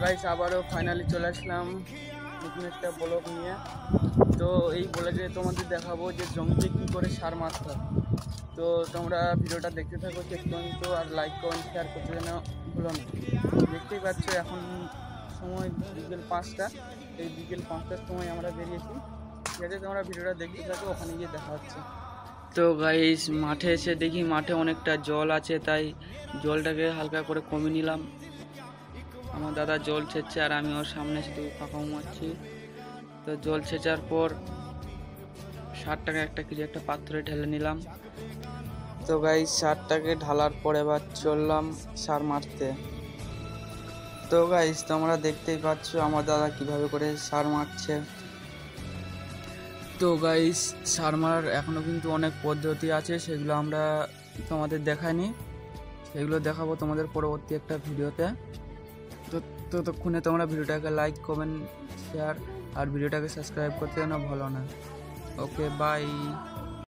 Guys আবারও finally চলে আসলাম নতুন একটা ব্লগ নিয়ে। তো এই ব্লগে তোমাদের দেখাবো যে জমিতে কী করে সার মারতে হয়। তো তোমরা ভিডিওটা দেখতে থাকো শেষ পর্যন্ত, আর লাইক কমেন্ট শেয়ার করতে যেন ভুলো না। দেখতেই পাচ্ছ এখন সময় বিকেল 5টা। এই বিকেল 5টার সময় আমরা বেরিয়েছি। ঠিক আছে, তোমরা ভিডিওটা দেখতে থাকো, ওখানে গিয়ে দেখা হচ্ছে। তো গাইস মাঠে এসে দেখি মাঠে অনেকটা জল আছে, তাই জলটাকে হালকা করে কমিয়ে নিলাম। আমার দাদা জল ছেঁচছে আর আমি ওর সামনে শুধু ফাঁকা মারছি। তো জল ছেঁচার পর সারটাকে একটা পাত্রে ঢেলে নিলাম। তো গাইস সারটাকে ঢালার পর এবার চললাম সার মারতে। তো গাইস তোমরা দেখতেই পাচ্ছ আমার দাদা কিভাবে করে সার মারছে। তো গাইস সার মারার এখনও কিন্তু অনেক পদ্ধতি আছে, সেগুলো আমরা তোমাদের দেখাইনি, সেগুলো দেখাবো তোমাদের পরবর্তী একটা ভিডিওতে। তো ততক্ষণে তোমরা ভিডিওটাকে লাইক কমেন্ট শেয়ার আর ভিডিওটাকে সাবস্ক্রাইব করতে যেন ভুলো না। Okay bye.